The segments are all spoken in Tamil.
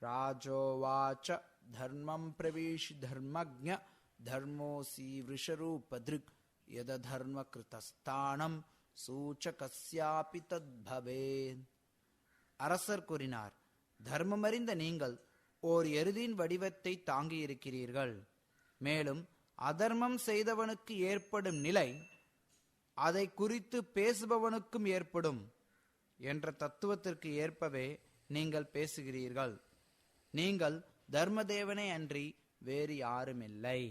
ராஜோவாச்ச தர்மம் பிரவிஷ் தர்மஜ்ஞ தர்மோசி விருஷரூபத்ருக் யத தர்ம கிருதஸ்தானம் சூச்சகஸ்யாபி தத்பவேத். அரசர் கூறினார், தர்மமறிந்த நீங்கள் ஓர் எருதின் வடிவத்தை தாங்கியிருக்கிறீர்கள். மேலும் அதர்மம் செய்தவனுக்கு ஏற்படும் நிலை அதை குறித்து பேசுபவனுக்கும் ஏற்படும் என்ற தத்துவத்திற்கு ஏற்பவே நீங்கள் பேசுகிறீர்கள். நீங்கள் தர்மதேவனை அன்றி வேறு யாருமில்லை.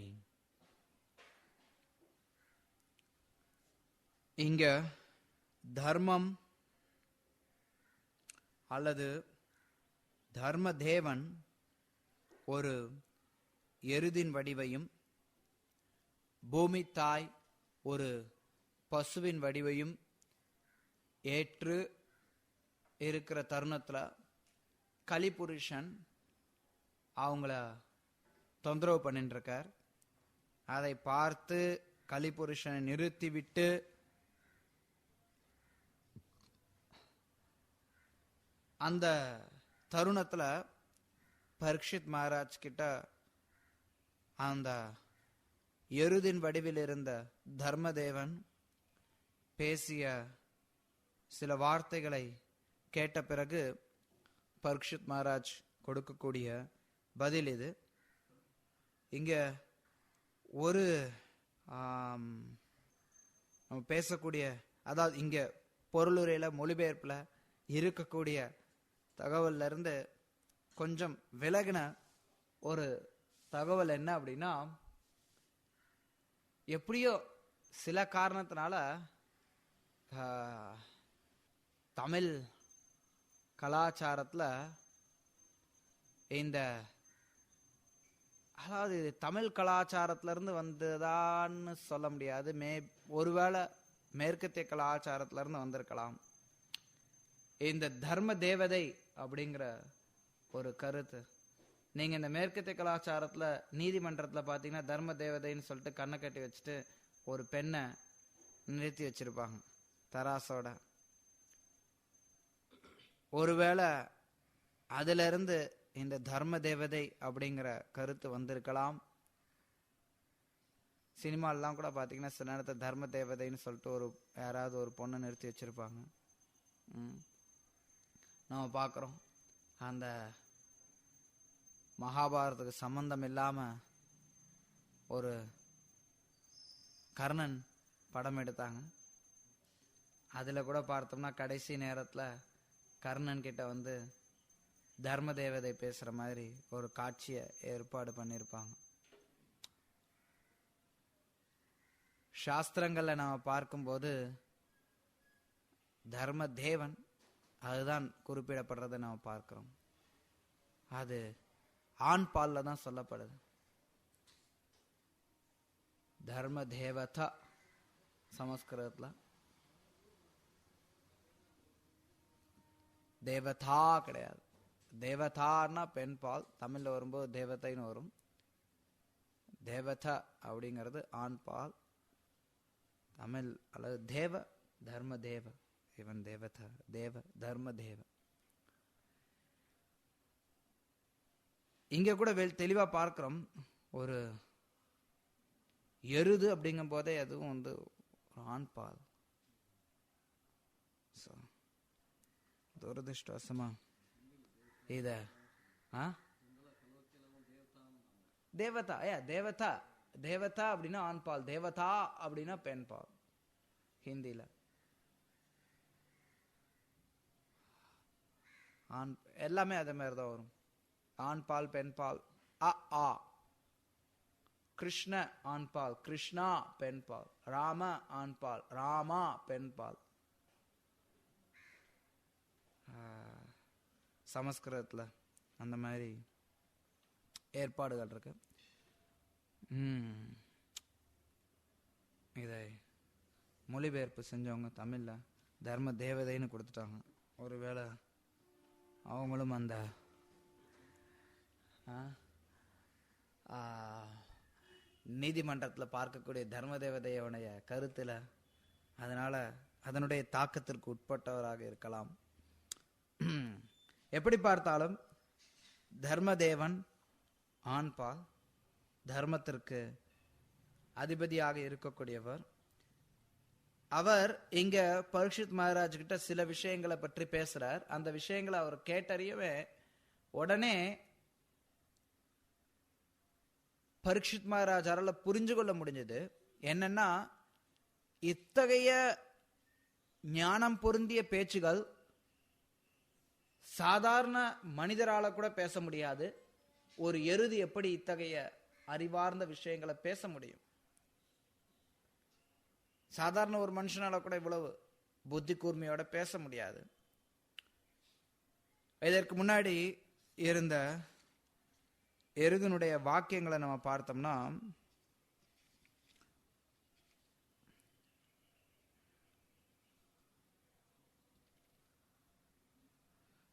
இங்க தர்மம் அல்லது தர்மதேவன் ஒரு எருதின் வடிவையும், பூமி தாய் ஒரு பசுவின் வடிவையும் ஏற்று இருக்கிற தருணத்துல கலிபுருஷன் அவங்கள தொந்தரவு பண்ணிட்டு இருக்கார். அதை பார்த்து கலிபுருஷனை நிறுத்திவிட்டு அந்த தருணத்துல பரீட்சித் மகாராஜ் கிட்ட அந்த எருதின் வடிவில் இருந்த தர்மதேவன் பேசிய சில வார்த்தைகளை கேட்ட பிறகு பரீட்சித் மகாராஜ் கொடுக்கக்கூடிய பதில் இது. இங்க ஒரு நம்ம பேசக்கூடிய, அதாவது இங்க பொருளுரையில மொழிபெயர்ப்புல இருக்கக்கூடிய தகவல்ல இருந்து கொஞ்சம் விலகின ஒரு தகவல் என்ன அப்படின்னா, எப்படியோ சில காரணத்தினால தமிழ் கலாச்சாரத்துல இந்த, அதாவது தமிழ் கலாச்சாரத்துல இருந்து வந்ததான்னு சொல்ல முடியாது, ஒருவேளை மேற்கத்திய கலாச்சாரத்துல இருந்து வந்திருக்கலாம். இந்த தர்ம தேவதை அப்படிங்கிற ஒரு கருத்து நீங்க இந்த மேற்கத்திய கலாச்சாரத்துல நீதிமன்றத்துல பாத்தீங்கன்னா தர்ம தேவதைன்னு சொல்லிட்டு கண்ணை கட்டி வச்சுட்டு ஒரு பெண்ணை நிறுத்தி வச்சிருப்பாங்க தராசோட. ஒருவேளை அதுல இருந்து இந்த தர்ம தேவதை அப்படிங்கிற கருத்து வந்திருக்கலாம். சினிமாலாம் கூட பாத்தீங்கன்னா சில நேரத்தை தர்ம தேவதைன்னு சொல்லிட்டு யாராவது ஒரு பொண்ணை நிறுத்தி வச்சிருப்பாங்க. நம்ம பார்க்குறோம் அந்த மகாபாரதத்துக்கு சம்பந்தம் இல்லாம ஒரு கர்ணன் படம் எடுத்தாங்க. அதுல கூட பார்த்தோம்னா கடைசி நேரத்துல கர்ணன் கிட்ட வந்து தர்ம தேவதை பேசுற மாதிரி ஒரு காட்சியை ஏற்பாடு பண்ணியிருப்பாங்க. சாஸ்திரங்கள்ல நாம பார்க்கும்போது தர்ம தேவன் அதுதான் குறிப்பிடப்படுறதை நாம பார்க்கிறோம். அது ஆண் பால்ல தான் சொல்லப்படுது. தர்ம தேவதா சமஸ்கிருதத்துல, தேவதா கிடையாது. தேவதான்னா பெண் பால், தமிழ்ல வரும்போது தேவதைன்னு வரும். தேவதா அப்படிங்கிறது ஆண் பால், தமிழ் அல்லது தேவ, தர்ம தேவ, இவன் தேவதா, தேவ தர்ம தேவ. இங்க கூட தெளிவா பார்க்கிறோம். ஒரு எருது அப்படிங்கும் போதே அதுவும் வந்து ஒரு ஆண் பால். துரதிருஷ்டவசமா இத தேவதா, தேவதா, தேவதா அப்படின்னா ஆண் பால், தேவதா அப்படின்னா பெண் பால் ஹிந்தியில. ஆண் எல்லாமே அதே மாதிரி தான் வரும். ஆண் பால் பெண் பால். ஆ கிருஷ்ண ஆண் பால், கிருஷ்ணா பெண் பால். ராம ஆண் பால், ராமா பெண் பால். சமஸ்கிருதத்துல அந்த மாதிரி ஏற்பாடுகள் இருக்கு. இதை மொழிபெயர்ப்பு செஞ்சவங்க தமிழ்ல தர்ம தேவதைன்னு கொடுத்துட்டாங்க. ஒருவேளை அவங்களும் அந்த நீதிமன்றத்தில் பார்க்கக்கூடிய தர்ம தேவதையோடைய கருத்துல அதனால அதனுடைய தாக்கத்திற்கு உட்பட்டவராக இருக்கலாம். எப்படி பார்த்தாலும் தர்மதேவன் ஆண்பால், தர்மத்திற்கு அதிபதியாக இருக்கக்கூடியவர். அவர் இங்க பரீட்சித் மகாராஜ் கிட்ட சில விஷயங்களை பற்றி பேசுறார். அந்த விஷயங்களை அவர் கேட்டறியவே உடனே பரீட்சித் மகாராஜாரால புரிஞ்சு கொள்ள முடிஞ்சது. என்னன்னா, இத்தகைய ஞானம் பொருந்திய பேச்சுகள் சாதாரண மனிதரால கூட பேச முடியாது. ஒரு எருது எப்படி இத்தகைய அறிவார்ந்த விஷயங்களை பேச முடியும்? சாதாரண ஒரு மனுஷனால கூட இவ்வளவு புத்தி கூர்மையோட பேச முடியாது. இதற்கு முன்னாடி இருந்த எருதனுடைய வாக்கியங்களை நம்ம பார்த்தோம்னா,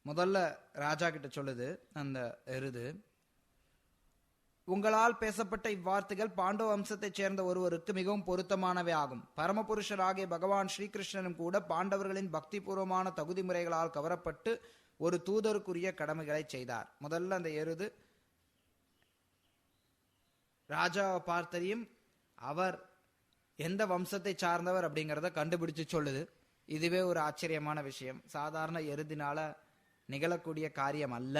முதல்ல ராஜா கிட்ட சொல்லுது அந்த எருது, உங்களால் பேசப்பட்ட இவ்வார்த்தைகள் பாண்டவ வம்சத்தைச் சேர்ந்த ஒருவருக்கு மிகவும் பொருத்தமானவை ஆகும். பரமபுருஷராகிய பகவான் ஸ்ரீகிருஷ்ணனும் கூட பாண்டவர்களின் பக்தி பூர்வமான தகுதி முறைகளால் கவரப்பட்டு ஒரு தூதருக்குரிய கடமைகளை செய்தார். முதல்ல அந்த எருது ராஜாவை பார்த்தறியும் அவர் எந்த வம்சத்தை சார்ந்தவர் அப்படிங்கிறத கண்டுபிடிச்சு சொல்லுது. இதுவே ஒரு ஆச்சரியமான விஷயம். சாதாரண எருதினால நிகழக்கூடிய காரியம் அல்ல.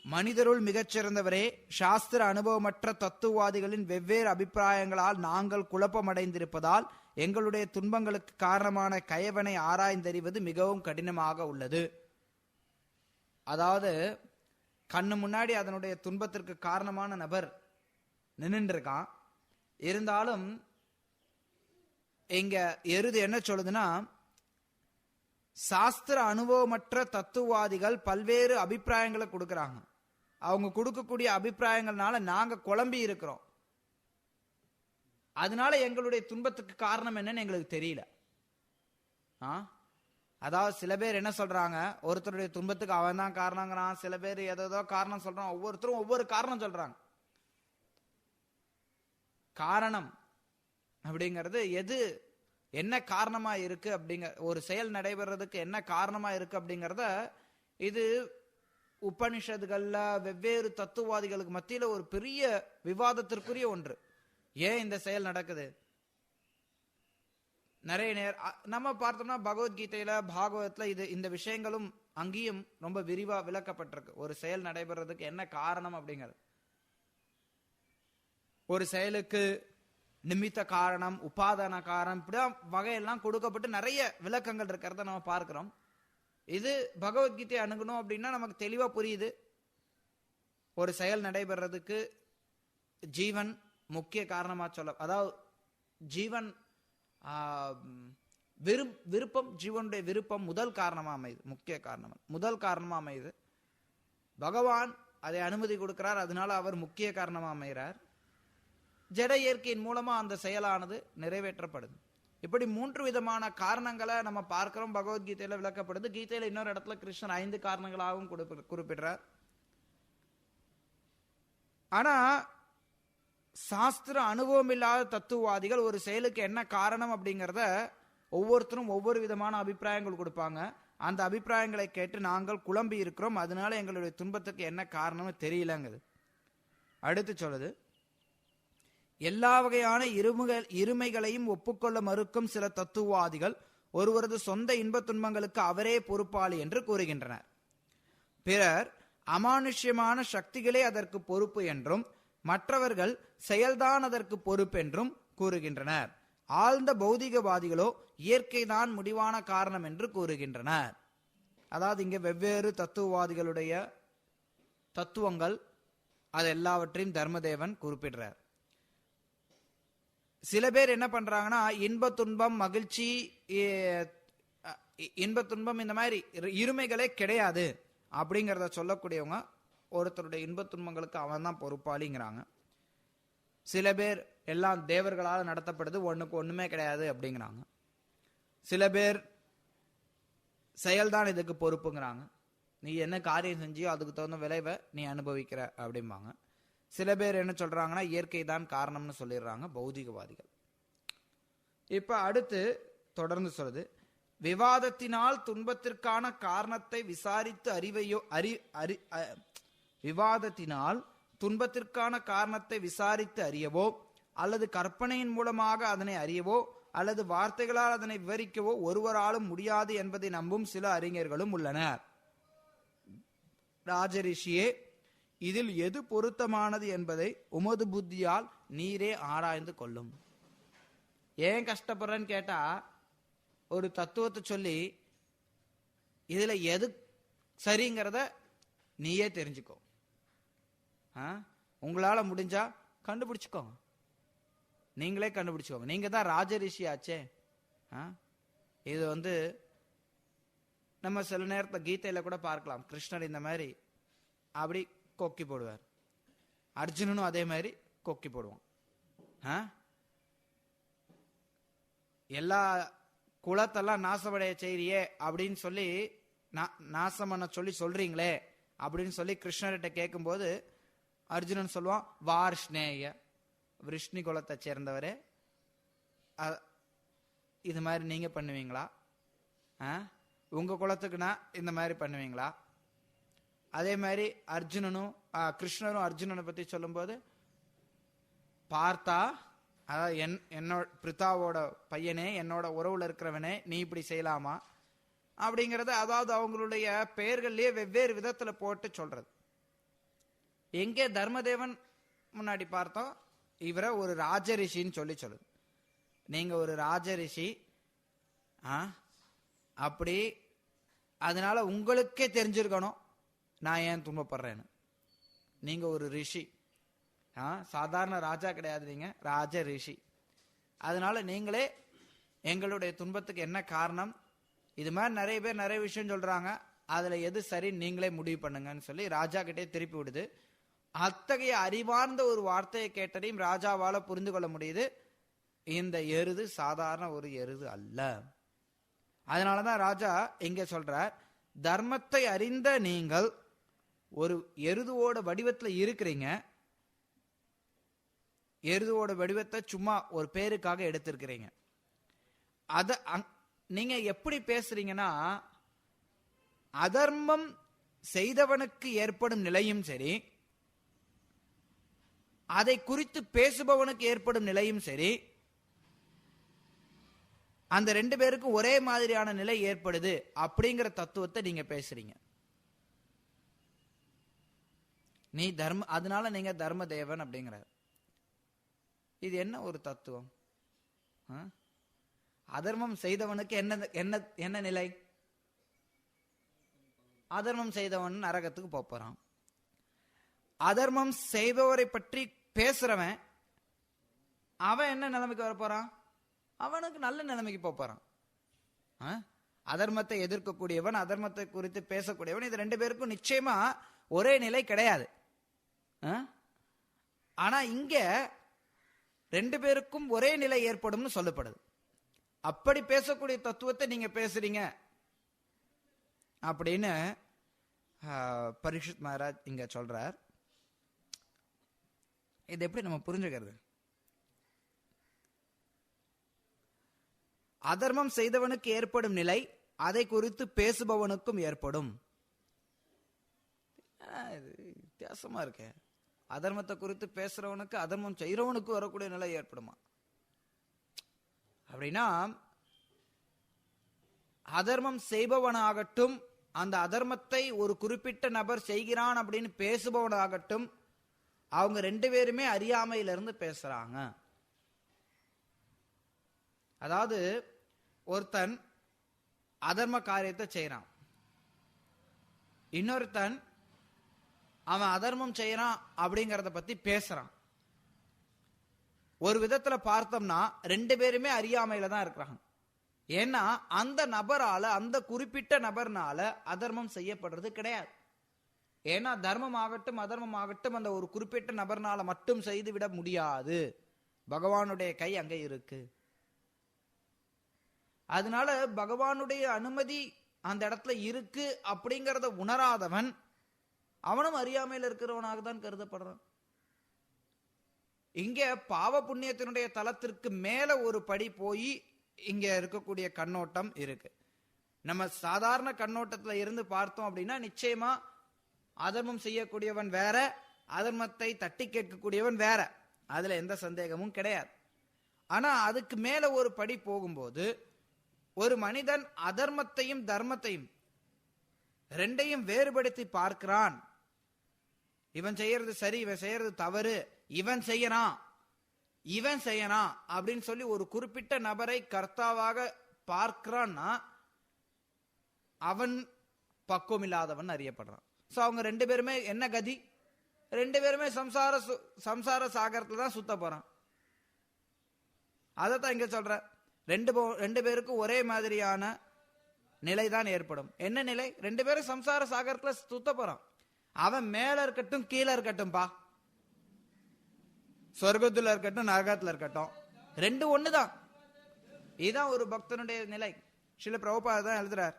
மனிதருள் மிகச்சிறந்தவரே, சாஸ்திர அனுபவமற்ற தத்துவவாதிகளின் வெவ்வேறு அபிப்பிராயங்களால் நாங்கள் குழப்பமடைந்திருப்பதால் எங்களுடைய துன்பங்களுக்கு காரணமான கயவனை ஆராய்ந்தறிவது மிகவும் கடினமாக உள்ளது. அதாவது கண்ணு முன்னாடி அதனுடைய துன்பத்திற்கு காரணமான நபர் நின்றுட்டு இருக்கான். இருந்தாலும் இங்க எருது என்ன சொல்லுதுன்னா, சாஸ்திர அனுபவமற்ற தத்துவவாதிகள் பல்வேறு அபிப்பிராயங்களை கொடுக்கறாங்க. அவங்க கொடுக்கக்கூடிய அபிப்பிராயங்கள்னால நாங்க குழம்பி இருக்கிறோம். அதனால எங்களுடைய துன்பத்துக்கு காரணம் என்னன்னு எங்களுக்கு தெரியல. அதாவது சில பேர் என்ன சொல்றாங்க, ஒருத்தருடைய துன்பத்துக்கு அவன் தான் காரணங்கிறான், சில பேர் ஏதோ காரணம் சொல்றான். ஒவ்வொருத்தரும் ஒவ்வொரு காரணம் சொல்றாங்க. காரணம் அப்படிங்கிறது எது என்ன காரணமா இருக்கு அப்படிங்க, ஒரு செயல் நடைபெறதுக்கு என்ன காரணமா இருக்கு அப்படிங்கிறத இது உபனிஷத்துகள்ல வெவ்வேறு தத்துவவாதிகளுக்கு மத்தியில ஒரு பெரிய விவாதத்திற்குரிய ஒன்று. ஏன் இந்த செயல் நடக்குது? நிறைய நம்ம பார்த்தோம்னா பகவத்கீதையில பாகவதத்துல இந்த விஷயங்களும் அங்கேயும் ரொம்ப விரிவா விளக்கப்பட்டிருக்கு. ஒரு செயல் நடைபெறதுக்கு என்ன காரணம் அப்படிங்கிறது, ஒரு செயலுக்கு நிமித்த காரணம், உபாதான காரணம், இப்படிதான் வகையெல்லாம் கொடுக்கப்பட்டு நிறைய விளக்கங்கள் இருக்கிறத நம்ம பார்க்கிறோம். இது பகவத்கீதை அணுகணும் அப்படின்னா நமக்கு தெளிவா புரியுது. ஒரு செயல் நடைபெறதுக்கு ஜீவன் முக்கிய காரணமா சொல்ல, அதாவது ஜீவன் விருப்பம், ஜீவனுடைய விருப்பம் முதல் காரணமா அமையுது, முக்கிய காரணம் முதல் காரணமா அமையுது. பகவான் அதை அனுமதி கொடுக்கிறார், அதனால அவர் முக்கிய காரணமா அமைகிறார். ஜட இயற்கையின் மூலமா அந்த செயலானது நிறைவேற்றப்படுது. இப்படி 3 விதமான காரணங்களை நம்ம பார்க்கிறோம். பகவத்கீதையில விளக்கப்படுது. கீதையில இன்னொரு இடத்துல கிருஷ்ணன் 5 காரணங்களாகவும் குறிப்பிடுறார். ஆனா சாஸ்திர அனுபவம் இல்லாத தத்துவவாதிகள் ஒரு செயலுக்கு என்ன காரணம் அப்படிங்கிறத ஒவ்வொருத்தரும் ஒவ்வொரு விதமான அபிப்பிராயங்கள் கொடுப்பாங்க. அந்த அபிப்பிராயங்களை கேட்டு நாங்கள் குழம்பி இருக்கிறோம், அதனால எங்களுடைய துன்பத்துக்கு என்ன காரணம்னு தெரியலங்குது. அடுத்து சொல்லுது, எல்லா வகையான இருமைகளையும் ஒப்புக்கொள்ள மறுக்கும் சில தத்துவவாதிகள் ஒருவரது சொந்த இன்ப துன்பங்களுக்கு அவரே பொறுப்பாளி என்று கூறுகின்றனர். பிறர் அமானுஷ்யமான சக்திகளே அதற்கு பொறுப்பு என்றும் மற்றவர்கள் செயல்தான் அதற்கு பொறுப்பென்றும் கூறுகின்றனர். ஆழ்ந்த பௌதிகவாதிகளோ இயற்கைதான் முடிவான காரணம் என்று கூறுகின்றனர். அதாவது இங்க வெவ்வேறு தத்துவவாதிகளுடைய தத்துவங்கள் அது எல்லாவற்றையும் தர்மதேவன் குறிப்பிடுறார். சில பேர் என்ன பண்றாங்கன்னா, இன்ப துன்பம் மகிழ்ச்சி, இன்ப துன்பம் இந்த மாதிரி இருமைகளே கிடையாது அப்படிங்கிறத சொல்லக்கூடியவங்க ஒருத்தருடைய இன்ப துன்பங்களுக்கு அவன் தான் பொறுப்பாளிங்கிறாங்க. சில பேர் எல்லாம் தேவர்களால் நடத்தப்படுது, ஒண்ணுக்கு ஒண்ணுமே கிடையாது அப்படிங்கிறாங்க. சில பேர் செயல்தான் இதுக்கு பொறுப்புங்கிறாங்க. நீ என்ன காரியம் செஞ்சியோ அதுக்கு தகுந்த விளைவை நீ அனுபவிக்கிற அப்படிம்பாங்க. சில பேர் என்ன சொல்றாங்கன்னா, இயற்கை தான் காரணம்னு சொல்லிடுறாங்க பௌதிகவாதிகள். இப்ப அடுத்து தொடர்ந்து சொல்லுது, விவாதத்தினால் துன்பத்திற்கான காரணத்தை விசாரித்து விவாதத்தினால் துன்பத்திற்கான காரணத்தை விசாரித்து அறியவோ அல்லது கற்பனையின் மூலமாக அதனை அறியவோ அல்லது வார்த்தைகளால் அதனை விவரிக்கவோ ஒருவராலும் முடியாது என்பதை நம்பும் சில அறிஞர்களும் உள்ளனர். ராஜரிஷியே, இதில் எது பொருத்தமானது என்பதை உமது புத்தியால் நீரே ஆராய்ந்து கொள்ளும். ஏன் கஷ்டப்படுறேன்னு கேட்டா, ஒரு தத்துவத்தை சொல்லி இதுல எது சரிங்கிறத நீயே தெரிஞ்சுக்கோ. உங்களால முடிஞ்சா கண்டுபிடிச்சுக்கோங்க, நீங்களே கண்டுபிடிச்சுக்கோங்க. நீங்க தான் ராஜரிஷி ஆச்சே. இது நம்ம சில நேரத்தை கீதையில கூட பார்க்கலாம். கிருஷ்ணர் இந்த மாதிரி அப்படி கொக்கி போடுவார், அர்ஜுனனும் அதே மாதிரி கொக்கி போடுவான். எல்லா குலத்தெல்லாம் நாசமடைய செய்றியே அப்படின்னு சொல்லி நாசம் பண்ண சொல்றீங்களே அப்படின்னு சொல்லி கிருஷ்ணர்கிட்ட கேட்கும்போது அர்ஜுனன் சொல்லுவான், வார்ஷ்ணேய, விஷ்ணு குலத்தை சேர்ந்தவரே, இது மாதிரி நீங்க பண்ணுவீங்களா? உங்க குலத்துக்குனா இந்த மாதிரி பண்ணுவீங்களா? அதே மாதிரி கிருஷ்ணரும் அர்ஜுனனை பத்தி சொல்லும்போது, பார்த்தா, அதாவது என்னோட பிரித்தாவோட பையனே, என்னோட உறவுல இருக்கிறவனே, நீ இப்படி செய்யலாமா அப்படிங்கறத, அதாவது அவங்களுடைய பெயர்கள்லயே வெவ்வேறு விதத்துல போட்டு சொல்றது. எங்கே தர்மதேவன் முன்னாடி பார்த்தோம், இவரை ஒரு ராஜரிஷின்னு சொல்லுது. நீங்க ஒரு ராஜரிஷி, அப்படி அதனால உங்களுக்கே தெரிஞ்சிருக்கணும் நான் ஏன் துன்பப்படுறேன்னு. நீங்க ஒரு ரிஷி, சாதாரண ராஜா கிடையாது, நீங்க ராஜ ரிஷி. அதனால நீங்களே எங்களுடைய துன்பத்துக்கு என்ன காரணம், இது மாதிரி நிறைய பேர் நிறைய விஷயம் சொல்றாங்க, அதுல எது சரி நீங்களே முடிவு பண்ணுங்கன்னு சொல்லி ராஜா கிட்டே திருப்பி விடுது. அத்தகைய அறிவார்ந்த ஒரு வார்த்தையை கேட்டதையும் ராஜாவால புரிந்து கொள்ள முடியுது, இந்த எருது சாதாரண ஒரு எருது அல்ல. அதனாலதான் ராஜா இங்க சொல்றார், தர்மத்தை அறிந்த நீங்கள் ஒரு எருதுவோட வடிவத்துல இருக்கிறீங்க. எருதுவோட வடிவத்தை சும்மா ஒரு பேருக்காக எடுத்திருக்கிறீங்க. அத நீங்க எப்படி பேசுறீங்கன்னா, அதர்மம் செய்தவனுக்கு ஏற்படும் நிலையும் சரி, அதை குறித்து பேசுபவனுக்கு ஏற்படும் நிலையும் சரி, அந்த ரெண்டு பேருக்கும் ஒரே மாதிரியான நிலை ஏற்படுது அப்படிங்கிற தத்துவத்தை நீங்க பேசுறீங்க. அதனால நீங்க தர்ம தேவன் அப்படிங்கிறார். இது என்ன ஒரு தத்துவம்? அதர்மம் செய்தவனுக்கு என்ன நிலை? அதர்மம் செய்தவன் நரகத்துக்கு போறான். அதர்மம் செய்பவரை பற்றி பேசுறவன் அவன் என்ன நிலைமைக்கு வர போறான்? அவனுக்கு நல்ல நிலைமைக்கு போறான். அதர்மத்தை எதிர்க்கக்கூடியவன், அதர்மத்தை குறித்து பேசக்கூடியவன், இது ரெண்டு பேருக்கும் நிச்சயமா ஒரே நிலை கிடையாது. ஆனா இங்க ரெண்டு பேருக்கும் ஒரே நிலை ஏற்படும் சொல்லப்படுது. அப்படி பேசக்கூடிய தத்துவத்தை நீங்க பேசுறீங்க அப்படின்னு பரீட்சித் மகாராஜ் இங்க சொல்றார். இது எப்படி நம்ம புரிஞ்சுக்கிறது? அதர்மம் செய்தவனுக்கு ஏற்படும் நிலை அதை குறித்து பேசுபவனுக்கும் ஏற்படும். வித்தியாசமா இருக்க. அதர்மத்தை குறித்து பேசுறவனுக்கு அதர்மம் செய்யறவனுக்கு வரக்கூடிய நிலை ஏற்படுமா? அப்படின்னா அதர்மம் செய்பவனாகட்டும், அந்த அதர்மத்தை ஒரு குறிப்பிட்ட நபர் செய்கிறான் அப்படின்னு பேசுபவனாகட்டும், அவங்க ரெண்டு பேருமே அறியாமையிலிருந்து பேசுறாங்க. அதாவது ஒருத்தன் அதர்ம காரியத்தை செய்யறான், இன்னொருத்தன் அவன் அதர்மம் செய்யறான் அப்படிங்கறத பத்தி பேசுறான். ஒரு விதத்துல பார்த்தோம்னா ரெண்டு பேருமே அறியாமையில தான் இருக்கிறாங்க. ஏன்னா அந்த நபரால, அந்த குறிப்பிட்ட நபர்னால அதர்மம் செய்யப்படுறது கிடையாது. ஏன்னா தர்மம் ஆகட்டும் அதர்மம் ஆகட்டும் அந்த ஒரு குறிப்பிட்ட நபர்னால மட்டும் செய்து விட முடியாது. பகவானுடைய கை அங்க இருக்கு. அதனால பகவானுடைய அனுமதி அந்த இடத்துல இருக்கு அப்படிங்கறத உணராதவன் அவனும் அறியாமையில் இருக்கிறவனாக தான் கருதப்படுறான். இங்க பாவ புண்ணியத்தினுடைய தளத்திற்கு மேல ஒரு படி போய் இங்க இருக்கக்கூடிய கண்ணோட்டம் இருக்கு. நம்ம சாதாரண கண்ணோட்டத்துல இருந்து பார்த்தோம் அப்படின்னா நிச்சயமா அதர்மம் செய்யக்கூடியவன் வேற, அதர்மத்தை தட்டி கேட்கக்கூடியவன் வேற, அதுல எந்த சந்தேகமும் கிடையாது. ஆனா அதுக்கு மேல ஒரு படி போகும்போது ஒரு மனிதன் அதர்மத்தையும் தர்மத்தையும் ரெண்டையும் வேறுபடுத்தி பார்க்கிறான். இவன் செய்யறது சரி, இவன் செய்யறது தவறு, இவன் செய்யறான் இவன் செய்யறான் அப்படின்னு சொல்லி ஒரு குறிப்பிட்ட நபரை கர்த்தாவாக பார்க்கிறான்னா அவன் பக்குவம் இல்லாதவன் அறியப்படுறான். சோ அவங்க ரெண்டு பேருமே என்ன கதி? ரெண்டு பேருமே சம்சார சாகரத்துல தான் சுத்த போறான். அதத்தான் இங்க சொல்ற. ரெண்டு பேருக்கும் ஒரே மாதிரியான நிலைதான் ஏற்படும். என்ன நிலை? ரெண்டு பேரும் சம்சார சாகரத்துல சுத்த போறான். அவன் மேல இருக்கட்டும் கீழே இருக்கட்டும்பா, சொர்க்கத்துல இருக்கட்டும் நரகத்துல இருக்கட்டும், ரெண்டு ஒண்ணுதான். இதுதான் ஒரு பக்தனுடைய நிலை. ஸ்ரீல பிரபுபாதர் தான் எழுதுறார்,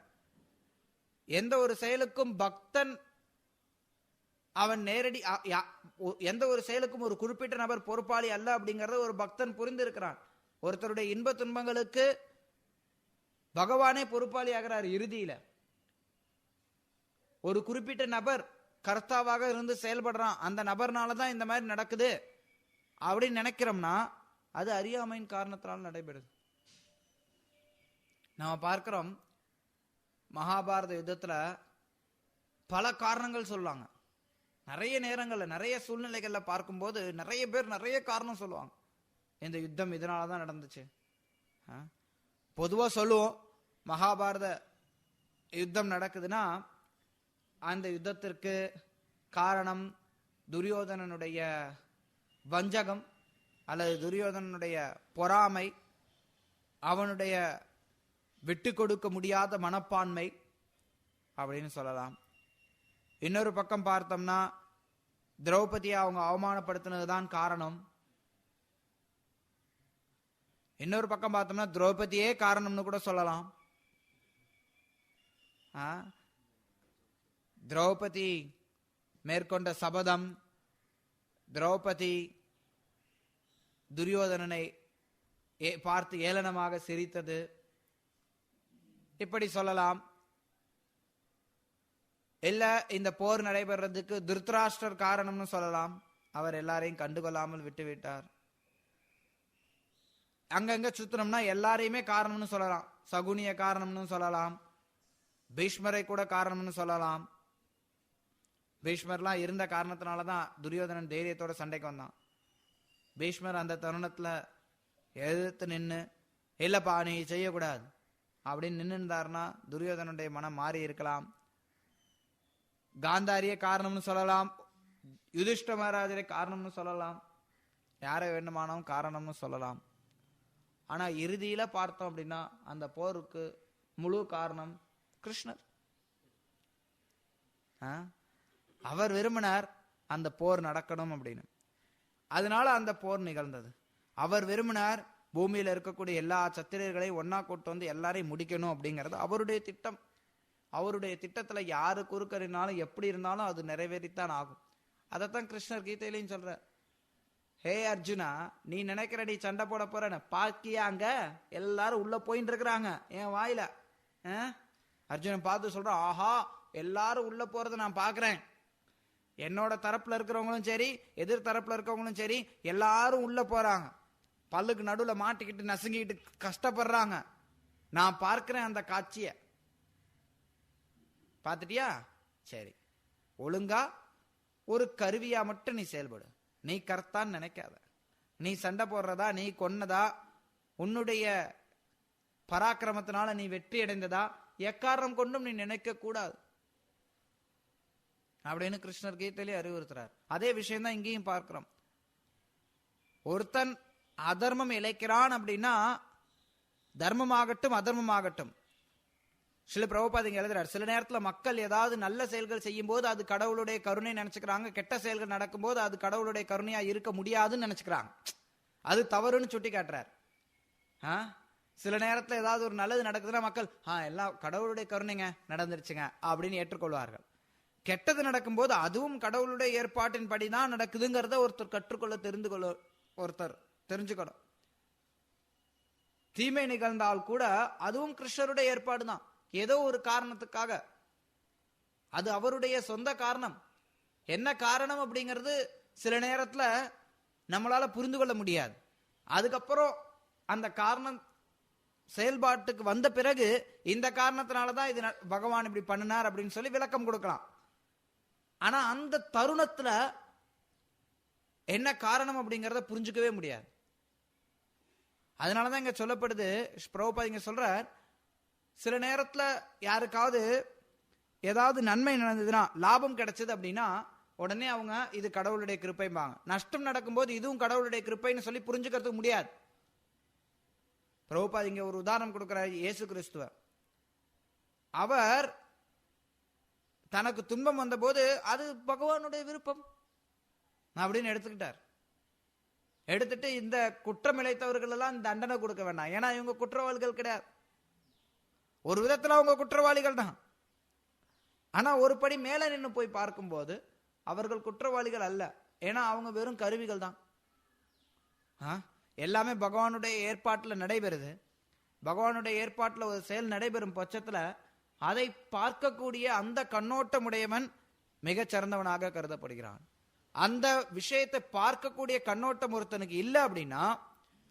எந்த ஒரு செயலுக்கும் பக்தன் அவன் நேரடி எந்த ஒரு செயலுக்கும் ஒரு குறிப்பிட்ட நபர் பொறுப்பாளி அல்ல அப்படிங்கறத ஒரு பக்தன் புரிந்து இருக்கிறான். ஒருத்தருடைய இன்ப துன்பங்களுக்கு பகவானே பொறுப்பாளி ஆகிறார். இறுதியில ஒரு குறிப்பிட்ட நபர் கர்த்தாவாக இருந்து செயல்படுறான், அந்த நபர்னாலதான் இந்த மாதிரி நடக்குது அப்படின்னு நினைக்கிறோம்னா அது அறியாமையின் காரணத்தினால நடைபெறுது. நாம பார்க்கிறோம், மகாபாரத யுத்தத்துல பல காரணங்கள் சொல்லுவாங்க. நிறைய நேரங்கள்ல நிறைய சூழ்நிலைகள்ல பார்க்கும்போது நிறைய பேர் நிறைய காரணம் சொல்லுவாங்க. இந்த யுத்தம் இதனாலதான் நடந்துச்சு. பொதுவா சொல்லுவோம், மகாபாரத யுத்தம் நடக்குதுன்னா அந்த யுத்தத்திற்கு காரணம் துரியோதனனுடைய வஞ்சகம் அல்லது துரியோதனனுடைய பொறாமை, அவனுடைய விட்டு கொடுக்க முடியாத மனப்பான்மை அப்படின்னு சொல்லலாம். இன்னொரு பக்கம் பார்த்தோம்னா திரௌபதியை அவங்க அவமானப்படுத்தினதுதான் காரணம். இன்னொரு பக்கம் பார்த்தோம்னா திரௌபதியே காரணம்னு கூட சொல்லலாம். திரௌபதி மேற்கொண்ட சபதம், திரௌபதி துரியோதனனை பார்த்து ஏளனமாக சிரித்தது, இப்படி சொல்லலாம். இல்ல இந்த போர் நடைபெறதுக்கு திருதராஷ்டிரர் காரணம்னு சொல்லலாம். அவர் எல்லாரையும் கண்டுகொள்ளாமல் விட்டுவிட்டார். அங்கங்க சுத்தனம்னா எல்லாரையுமே காரணம்னு சொல்லலாம். சகுனிய காரணம்னு சொல்லலாம், பீஷ்மரை கூட காரணம்னு சொல்லலாம். பீஷ்மர்லாம் இருந்த காரணத்தினாலதான் துரியோதனன் தைரியத்தோட சண்டைக்கு வந்தான். பீஷ்மர் அந்த தருணத்துல எதிர்த்து நின்று இல்லப்பா நீ செய்யக்கூடாது அப்படின்னு நின்று இருந்தாருன்னா துரியோதனுடைய மனம் மாறி இருக்கலாம். காந்தாரிய காரணம்னு சொல்லலாம், யுதிஷ்ட மகாராஜரை காரணம்னு சொல்லலாம், யாரை வேண்டுமானாலும் காரணம்னு சொல்லலாம். ஆனா இறுதியில பார்த்தோம் அப்படின்னா அந்த போருக்கு முழு காரணம் கிருஷ்ணர். அவர் விரும்பினார் அந்த போர் நடக்கணும் அப்படின்னு, அதனால அந்த போர் நிகழ்ந்தது. அவர் விரும்பினார் பூமியில இருக்கக்கூடிய எல்லா சத்திரியர்களையும் ஒன்னா கூட்டு வந்து எல்லாரையும் முடிக்கணும் அப்படிங்கிறது அவருடைய திட்டம். அவருடைய திட்டத்துல யாரு குறுக்கறினாலும் எப்படி இருந்தாலும் அது நிறைவேறித்தான் ஆகும். அதைத்தான் கிருஷ்ணர் கீதையிலையும் சொல்ற, ஹே அர்ஜுனா, நீ நினைக்கிற நீ சண்டை போட போறன்னு பாக்கியா, அங்க எல்லாரும் உள்ள போயிட்டு இருக்கிறாங்க என் வாயில. அர்ஜுனன் பார்த்து சொல்ற, ஆஹா எல்லாரும் உள்ள போறதை நான் பாக்குறேன். என்னோட தரப்புல இருக்கிறவங்களும் சரி எதிர் தரப்புல இருக்கவங்களும் சரி எல்லாரும் உள்ள போறாங்க, பல்லுக்கு நடுவுல மாட்டிக்கிட்டு நசுங்கிட்டு கஷ்டப்படுறாங்க. நான் பார்க்கிறேன் அந்த காட்சிய. பார்த்துட்டியா? சரி, ஒழுங்கா ஒரு கருவியா மட்டும் நீ செயல்படு. நீ கர்த்தான்னு நினைக்காத. நீ சண்டை போடுறதா, நீ கொன்னதா, உன்னுடைய பராக்கிரமத்தினால நீ வெற்றி அடைந்ததா எக்காரணம் கொண்டும் நீ நினைக்க கூடாது அப்படின்னு கிருஷ்ணர் கீதையிலே அறிவுறுத்துறார். அதே விஷயம் தான் இங்கேயும் பார்க்கிறோம். ஒருத்தன் அதர்மம் இழைக்கிறான் அப்படின்னா தர்மமாகட்டும் அதர்மமாகட்டும், சில பிரபுபாதிங்க எழுதுறார், சில நேரத்துல மக்கள் ஏதாவது நல்ல செயல்கள் செய்யும் போது அது கடவுளுடைய கருணை நினைச்சுக்கிறாங்க, கெட்ட செயல்கள் நடக்கும் போது அது கடவுளுடைய கருணையா இருக்க முடியாதுன்னு நினைச்சுக்கிறாங்க. அது தவறுன்னு சுட்டி காட்டுறார். சில நேரத்துல ஏதாவது ஒரு நல்லது நடக்குதுன்னா மக்கள் எல்லாம் கடவுளுடைய கருணைங்க நடந்துருச்சுங்க அப்படின்னு ஏற்றுக்கொள்வார்கள். கெட்டது நடக்கும் போது அதுவும் கடவுளுடைய ஏற்பாட்டின் படிதான் நடக்குதுங்கிறத ஒருத்தர் கற்றுக்கொள்ள ஒருத்தர் தெரிஞ்சுக்கணும். தீமை நிகழ்ந்தால் கூட அதுவும் கிருஷ்ணருடைய ஏற்பாடு தான். ஏதோ ஒரு காரணத்துக்காக. அது அவருடைய சொந்த காரணம். என்ன காரணம் அப்படிங்கிறது சில நேரத்துல நம்மளால புரிந்து கொள்ள முடியாது. அதுக்கப்புறம் அந்த காரணம் செயல்பாட்டுக்கு வந்த பிறகு இந்த காரணத்தினாலதான் இது பகவான் இப்படி பண்ணினார் அப்படின்னு சொல்லி விளக்கம் கொடுக்கலாம். ஆனா அந்த தருணத்துல என்ன காரணம் அப்படிங்கறத புரிஞ்சுக்கவே முடியாது. அதனாலதான் இங்க சொல்லப்படுது, பிரபுபாத் இங்க சொல்ற, சில நேரத்துல யாருக்காவது ஏதாவது நன்மை நடந்ததுன்னா, லாபம் கிடைச்சது அப்படின்னா உடனே அவங்க இது கடவுளுடைய கிருப்பைம்பாங்க. நஷ்டம் நடக்கும்போது இதுவும் கடவுளுடைய கிருப்பைன்னு சொல்லி புரிஞ்சுக்கிறதுக்கு முடியாது. பிரபுபாத் இங்க ஒரு உதாரணம் கொடுக்கிறார். இயேசு கிறிஸ்துவ அவர் தனக்கு துன்பம் வந்த போது அது பகவானுடைய விருப்பம் அப்படின்னு எடுத்துக்கிட்டார். எடுத்துட்டு இந்த குற்றம் இழைத்தவர்கள் எல்லாம் தண்டனை கொடுக்க வேண்டாம், ஏன்னா இவங்க குற்றவாளிகள் கிடையாது. ஒரு விதத்துல அவங்க குற்றவாளிகள் தான். ஆனா ஒரு படி மேல நின்று போய் பார்க்கும்போது அவர்கள் குற்றவாளிகள் அல்ல, ஏன்னா அவங்க வெறும் கருவிகள் தான். எல்லாமே பகவானுடைய ஏற்பாட்டுல நடைபெறுது. பகவானுடைய ஏற்பாட்டுல ஒரு செயல் நடைபெறும் பட்சத்துல அதை பார்க்கக்கூடிய அந்த கண்ணோட்டமுடையவன் மிகச் சிறந்தவனாக கருதப்படுகிறான். அந்த விஷயத்தை பார்க்கக்கூடிய கண்ணோட்டம் ஒருத்தனுக்கு இல்லை அப்படின்னா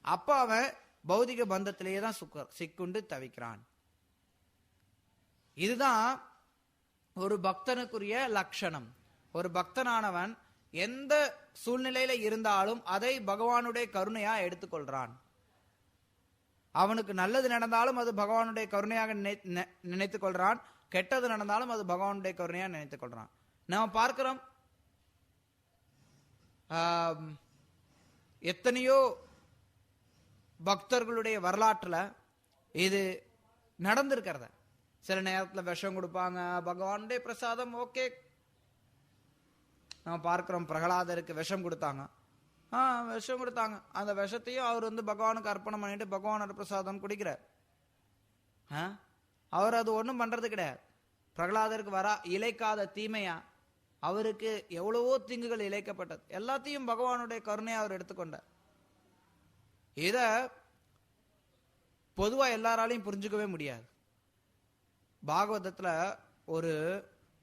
அப்ப அவன் பௌதிக பந்தத்திலேயே தான் சிக்குண்டு தவிக்கிறான். இதுதான் ஒரு பக்தனுக்குரிய லட்சணம். ஒரு பக்தனானவன் எந்த சூழ்நிலையில இருந்தாலும் அதை பகவானுடைய கருணையா எடுத்துக்கொள்றான். அவனுக்கு நல்லது நடந்தாலும் அது பகவானுடைய கருணையாக நினைத்துக் கொள்றான், கெட்டது நடந்தாலும் அது பகவானுடைய கருணையா நினைத்துக் கொள்றான். நாம் பார்க்கிறோம், எத்தனையோ பக்தர்களுடைய வரலாற்றுல இது நடந்திருக்கிறத. சில நேரத்துல விஷம் கொடுப்பாங்க, பகவானுடைய பிரசாதம் ஓகே. நம்ம பார்க்கிறோம், பிரகலாதருக்கு விஷம் கொடுத்தாங்க. விஷம் கொடுத்தாங்க, அந்த விஷத்தையும் அவர் பகவானுக்கு அர்ப்பணம் பண்ணிட்டு பகவானோட பிரசாதம் குடிக்கிறார். அவர் அது ஒண்ணும் பண்றது கிடையாது. பிரகலாதருக்கு இழைக்காத தீமையா அவருக்கு எவ்வளவோ தீங்குகள் இழைக்கப்பட்டது, எல்லாத்தையும் பகவானுடைய கருணையை அவர் எடுத்துக்கொண்டார். இத பொதுவா எல்லாராலையும் புரிஞ்சுக்கவே முடியாது. பாகவதத்துல ஒரு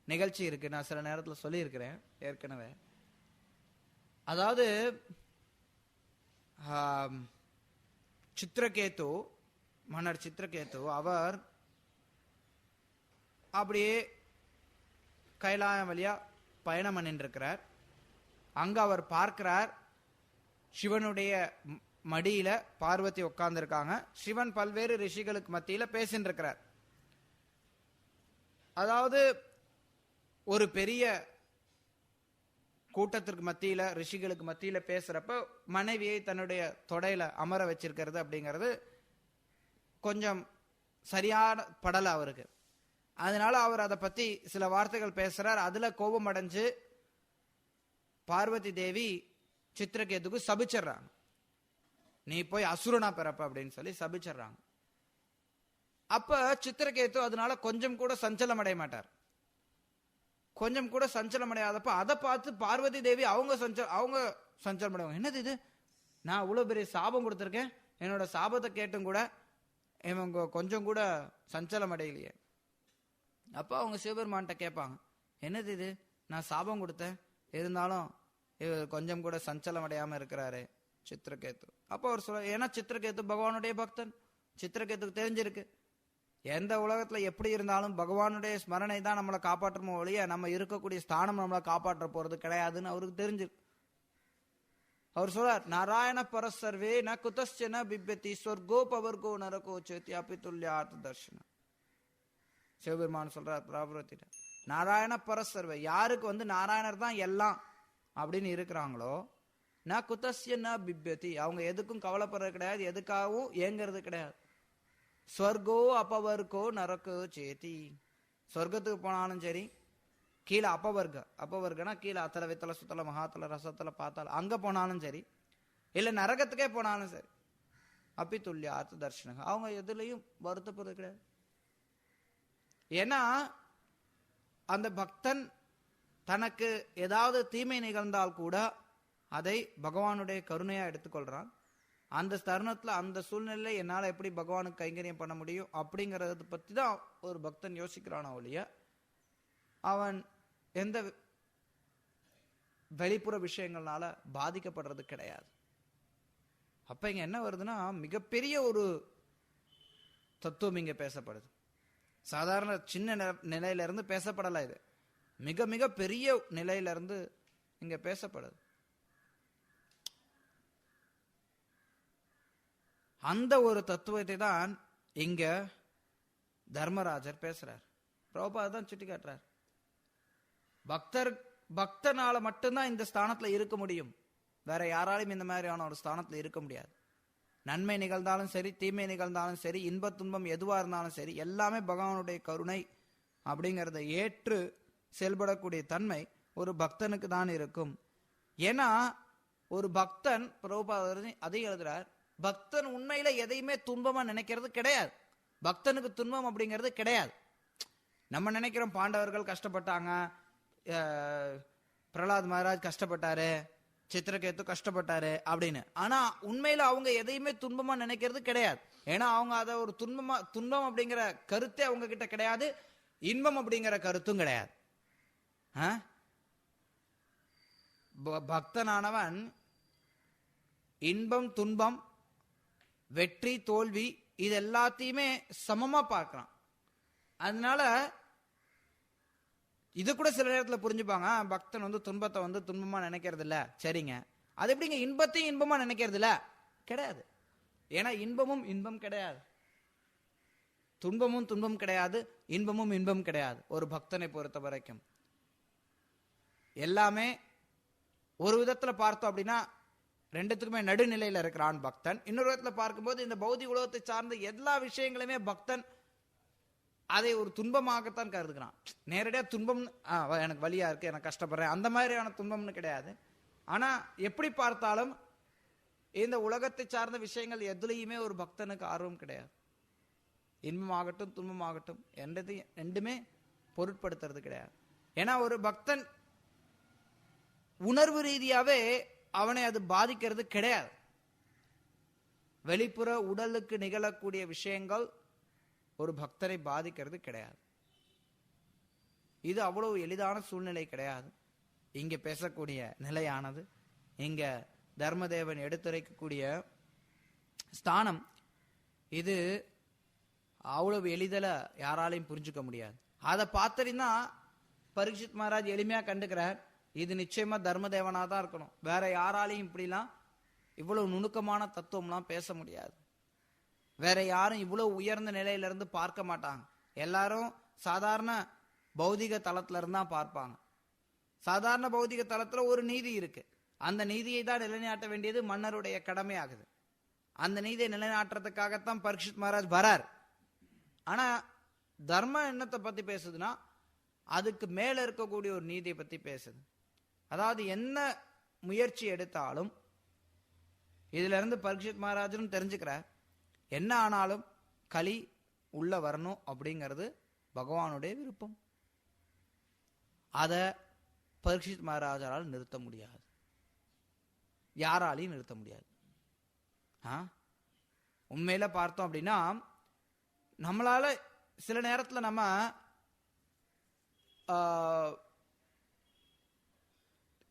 நிகழ்ச்சி இருக்கு, நான் சில நேரத்துல சொல்லி இருக்கிறேன் ஏற்கனவே. அதாவது சித்திரகேது, மன்னர் சித்திரகேது, அவர் அப்படியே கைலாயம் வழியா பயணம் பண்ணிட்டு இருக்கிறார். அங்க அவர் பார்க்கிறார், சிவனுடைய மடியில பார்வதி உட்கார்ந்து இருக்காங்க. சிவன் பல்வேறு ரிஷிகளுக்கு மத்தியில பேசிட்டு இருக்கிறார். அதாவது ஒரு பெரிய கூட்டத்திற்கு மத்தியில, ரிஷிகளுக்கு மத்தியில பேசுறப்ப மனைவியை தன்னுடைய தொடையில அமர வச்சிருக்கிறது அப்படிங்கிறது கொஞ்சம் சரியான படல அவருக்கு. அதனால அவர் அதை பத்தி சில வார்த்தைகள் பேசுறார். அதுல கோபம் அடைஞ்சு பார்வதி தேவி சித்திரகேதுக்கு சபிச்சிடுறாங்க, நீ போய் அசுரனா பிறப்ப அப்படின்னு சொல்லி சபிச்சிடுறாங்க. அப்ப சித்திரகேது அதனால கொஞ்சம் கூட சஞ்சலம் அடைய மாட்டார். கொஞ்சம் கூட சஞ்சலம் அடையாதப்ப அதை பார்த்து பார்வதி தேவி அவங்க சஞ்சலம் அடைவாங்க. என்னது இது, நான் இவ்வளவு பெரிய சாபம் கொடுத்திருக்கேன், என்னோட சாபத்தை கேட்டும் கூட இவங்க கொஞ்சம் கூட சஞ்சலம் அடையலையே. அப்ப அவங்க சிவபெருமான்கிட்ட கேட்பாங்க, என்னது இது, நான் சாபம் கொடுத்தேன், இருந்தாலும் இவர் கொஞ்சம் கூட சஞ்சலம் அடையாம இருக்கிறாரு சித்திரகேது. அப்ப அவர் சொல்ல, ஏன்னா சித்திரகேது பகவானுடைய பக்தன், சித்திரகேதுக்கு தெரிஞ்சிருக்கு எந்த உலகத்துல எப்படி இருந்தாலும் பகவானுடைய ஸ்மரணை தான் நம்மளை காப்பாற்றுமோ ஒழிய நம்ம இருக்கக்கூடிய ஸ்தானம் நம்மளை காப்பாற்ற போறது கிடையாதுன்னு அவருக்கு தெரிஞ்சிருக்கு. அவர் சொல்றார், நாராயண பரசர்வே ந குதஸ்சன பிப்யதி ஸ்வர்கோ பவர்கோ நரகோ சேதி அபிதுல்யார்த்த தர்ஷன. சிவபெருமான் சொல்றார் பிராபுரத்திட்ட, நாராயண பரசர்வே, யாருக்கு நாராயணர் தான் எல்லாம் அப்படின்னு இருக்கிறாங்களோ, ந குதஸ்ய ந பிப்யதி, அவங்க எதுக்கும் கவலைப்படுறது கிடையாது, எதுக்காகவும் ஏங்கிறது கிடையாது. ஸ்வர்கோ அப்பவர்கோ நரகோ சேதி, சொர்க்கத்துக்கு போனாலும் சரி, கீழே அப்பவர்கனா கீழே அத்தல வித்தல சுத்தல மகாத்தல ரசத்தல பார்த்தால அங்க போனாலும் சரி, இல்ல நரகத்துக்கே போனாலும் சரி, அப்பி துல்லிய ஆர்த்த தர்ஷனங்க, அவங்க எதுலையும் வருத்தப்படுறது கிடையாது. ஏன்னா அந்த பக்தன் தனக்கு ஏதாவது தீமை நிகழ்ந்தால் கூட அதை பகவானுடைய கருணையா எடுத்துக்கொள்றான். அந்த தருணத்துல அந்த சூழ்நிலையில என்னால எப்படி பகவானுக்கு கைங்கரியம் பண்ண முடியும் அப்படிங்கறத பத்தி தான் ஒரு பக்தன் யோசிக்கிறான ஒழிய அவன் எந்த வெளிப்புற விஷயங்கள்னால பாதிக்கப்படுறது கிடையாது. அப்ப இங்க என்ன வருதுன்னா, மிகப்பெரிய ஒரு தத்துவம் இங்க பேசப்படுது. சாதாரண சின்ன நிலையில இருந்து பேசப்படல, இது மிக மிக பெரிய நிலையில இருந்து இங்க பேசப்படுது. அந்த ஒரு தத்துவத்தை தான் இங்க தர்மராஜர் பேசுறார். பிரபுபாதர் தான் சுட்டி காட்டுறார். பக்தனால மட்டும்தான் இந்த ஸ்தானத்துல இருக்க முடியும், வேற யாராலும் இந்த மாதிரியான ஒரு ஸ்தானத்துல இருக்க முடியாது. நன்மை நிகழ்ந்தாலும் சரி, தீமை நிகழ்ந்தாலும் சரி, இன்ப துன்பம் எதுவா இருந்தாலும் சரி, எல்லாமே பகவானுடைய கருணை அப்படிங்கறத ஏற்று செயல்படக்கூடிய தன்மை ஒரு பக்தனுக்கு தான் இருக்கும். ஏன்னா ஒரு பக்தன், பிரபுபாதர் அதை எழுதுறார், பக்தன் உண்மையில எதையுமே துன்பமா நினைக்கிறது கிடையாது. பக்தனுக்கு துன்பம் அப்படிங்கிறது கிடையாது. நம்ம நினைக்கிறோம் பாண்டவர்கள் கஷ்டப்பட்டாங்க, பிரகலாத் மகாராஜ் கஷ்டப்பட்டாரு, சித்திரகேத்து கஷ்டப்பட்டாரு அப்படின்னு. ஆனா உண்மையில அவங்க எதையுமே துன்பமா நினைக்கிறது கிடையாது. ஏன்னா அவங்க அதை ஒரு துன்பம் அப்படிங்கிற கருத்தே அவங்க கிட்ட கிடையாது, இன்பம் அப்படிங்கிற கருத்தும் கிடையாது. பக்தனானவன் இன்பம் துன்பம் வெற்றி தோல்வி இது எல்லாத்தையுமே சமமா பார்க்கிறான். அதனால இது கூட சில நேரத்தில் புரிஞ்சுப்பாங்க, பக்தன் வந்து துன்பத்தை வந்து துன்பமா நினைக்கிறது இல்ல. சரிங்க, அது எப்படிங்க இன்பத்தையும் இன்பமா நினைக்கிறது இல்ல? கிடையாது. ஏன்னா இன்பமும் இன்பம் கிடையாது, துன்பமும் துன்பம் கிடையாது, இன்பமும் இன்பம் கிடையாது. ஒரு பக்தனை பொறுத்த வரைக்கும் எல்லாமே ஒரு விதத்துல பார்த்தோம் அப்படின்னா ரெண்டுத்துக்குமே நடுநிலையில இருக்கிறான் பக்தன். இன்னொரு விதத்துல பார்க்கும்போது இந்த பௌதிக உலகத்தை சார்ந்த எல்லா விஷயங்களுமே பக்தன் அதை ஒரு துன்பமாகத்தான் கருதுகிறான். நேரடியா துன்பம், எனக்கு வலியா இருக்கு, எனக்கு கஷ்டப்படுறேன், அந்த மாதிரியான துன்பம்னு கிடையாது. ஆனா எப்படி பார்த்தாலும் இந்த உலகத்தை சார்ந்த விஷயங்கள் எதுலையுமே ஒரு பக்தனுக்கு ஆர்வம் கிடையாது. இன்பமாகட்டும் துன்பமாகட்டும் ரெண்டுமே பொருட்படுத்துறது கிடையாது. ஏன்னா ஒரு பக்தன் உணர்வு ரீதியாவே அவனை அது பாதிக்கிறது கிடையாது. வெளிப்புற உடலுக்கு நிகழக்கூடிய விஷயங்கள் ஒரு பக்தரை பாதிக்கிறது கிடையாது. இது அவ்வளவு எளிதான சூழ்நிலை கிடையாது. இங்க பேசக்கூடிய நிலையானது, இங்க தர்மதேவன் எடுத்துரைக்கக்கூடிய ஸ்தானம், இது அவ்வளவு எளிதில் யாராலையும் புரிஞ்சுக்க முடியாது. அதை பார்த்தீங்கன்னா பரீட்சித் மகாராஜ் எளிமையா கண்டுக்கிறார், இது நிச்சயமா தர்மதேவனா தான் இருக்கணும், வேற யாராலையும் இப்படிலாம் இவ்வளவு நுணுக்கமான தத்துவம்லாம் பேச முடியாது. வேற யாரும் இவ்வளவு உயர்ந்த நிலையில இருந்து பார்க்க மாட்டாங்க. எல்லாரும் சாதாரண பௌதிக தளத்துல இருந்து தான் பார்ப்பாங்க. சாதாரண பௌதிக தளத்துல ஒரு நீதி இருக்கு, அந்த நீதியை தான் நிலைநாட்ட வேண்டியது மன்னருடைய கடமையாகுது. அந்த நீதியை நிலைநாட்டுறதுக்காகத்தான் பரீட்சித் மகாராஜ் வரார். ஆனா தர்ம எண்ணத்தை பத்தி பேசுதுன்னா அதுக்கு மேல இருக்கக்கூடிய ஒரு நீதியை பத்தி பேசுது. அதாவது என்ன முயற்சி எடுத்தாலும் இதுல இருந்து பரீட்சித் மகாராஜனும் தெரிஞ்சுக்கிறார், என்ன ஆனாலும் கலி உள்ள வரணும் அப்படிங்கிறது பகவானுடைய விருப்பம். அத பரீட்சித் மகாராஜால் நிறுத்த முடியாது, யாராலையும் நிறுத்த முடியாது. உண்மையில பார்த்தோம் அப்படின்னா நம்மளால சில நேரத்துல நம்ம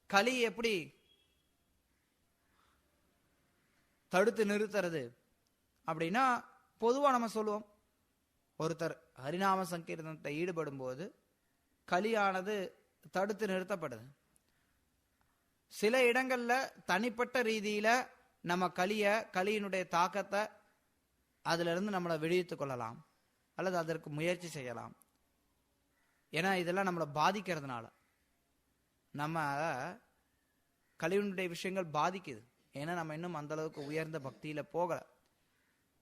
கலி எப்படி தடுத்து நிறுத்துறது அப்படின்னா, பொதுவா நம்ம சொல்லுவோம், ஒருத்தர் ஹரிநாம சங்கீர்த்தனத்தை ஈடுபடும் போது கலியானது தடுத்து நிறுத்தப்படுது. சில இடங்கள்ல தனிப்பட்ட ரீதியில நம்ம கலியினுடைய தாக்கத்தை அதுல இருந்து நம்மளை விடுவித்துக் கொள்ளலாம் அல்லது அதற்கு முயற்சி செய்யலாம். ஏன்னா இதெல்லாம் நம்மளை பாதிக்கிறதுனால நம்ம கலியினுடைய விஷயங்கள் பாதிக்குது. ஏன்னா நம்ம இன்னும் அந்த அளவுக்கு உயர்ந்த பக்தியில போகல.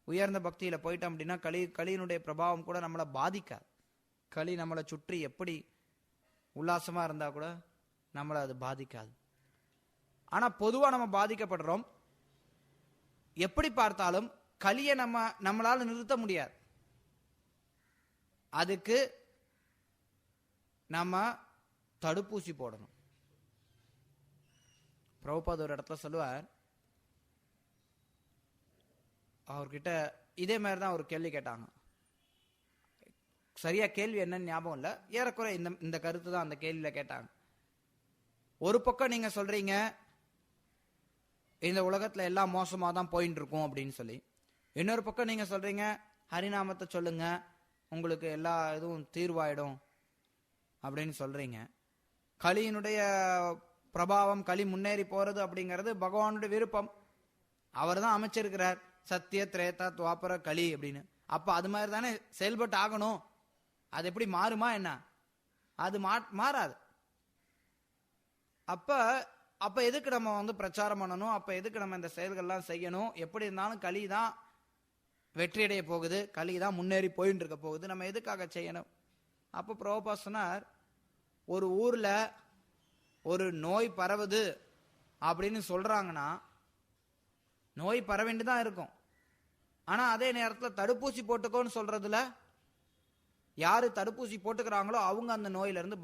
உயர்ந்த பக்தியில போயிட்டோம் அப்படின்னா கலியினுடைய பிரபாவம் கூட நம்மளை பாதிக்காது. களி நம்மளை சுற்றி எப்படி உல்லாசமா இருந்தா கூட நம்மளை அது பாதிக்காது. ஆனா பொதுவா நம்ம பாதிக்கப்படுறோம். எப்படி பார்த்தாலும் கலியை நம்மளால நிறுத்த முடியாது. அதுக்கு நம்ம தடுப்பூசி போடணும். பிரபுபாத் ஒரு இடத்துல சொல்லுவார், அவர்கிட்ட இதே மாதிரி தான் ஒரு கேள்வி கேட்டாங்க. சரியா கேள்வி என்னன்னு ஞாபகம் இல்லை, ஏறக்குறை இந்த கருத்து தான் அந்த கேள்வியில கேட்டாங்க. ஒரு பக்கம் நீங்க சொல்றீங்க இந்த உலகத்துல எல்லாம் மோசமா தான் போயிட்டு இருக்கும் அப்படின்னு சொல்லி, இன்னொரு பக்கம் நீங்க சொல்றீங்க ஹரிநாமத்தை சொல்லுங்க உங்களுக்கு எல்லா இதுவும் தீர்வாயிடும் அப்படின்னு சொல்றீங்க. கலியினுடைய பிரபாவம், களி முன்னேறி போறது அப்படிங்கிறது பகவானுடைய விருப்பம். அவர் தான் அமைச்சிருக்கிறார் சத்திய திரேதா துவாபர களி அப்படின்னு. அப்ப அது மாதிரி தானே செயல்பட்டு ஆகணும். அது எப்படி மாறுமா என்ன? அது மாறாது. அப்ப எதுக்கு நம்ம பிரச்சாரம் பண்ணணும்? அப்ப எதுக்கு நம்ம இந்த செயல்கள்லாம் செய்யணும்? எப்படி இருந்தாலும் களி தான் வெற்றியடைய போகுது, களி தான் முன்னேறி போயிட்டு இருக்க போகுது, நம்ம எதுக்காக செய்யணும்? அப்ப பிரபுபாத் சொன்னார், ஒரு ஊர்ல ஒரு நோய் பரவுது அப்படின்னு சொல்றாங்கன்னா நோய் பரவேண்டிதான் இருக்கும். ஆனா அதே நேரத்தில் தடுப்பூசி போட்டுக்கோன்னு சொல்றதுல யாரு தடுப்பூசி போட்டுக்கிறாங்களோ அவங்க அந்த நோயில இருந்து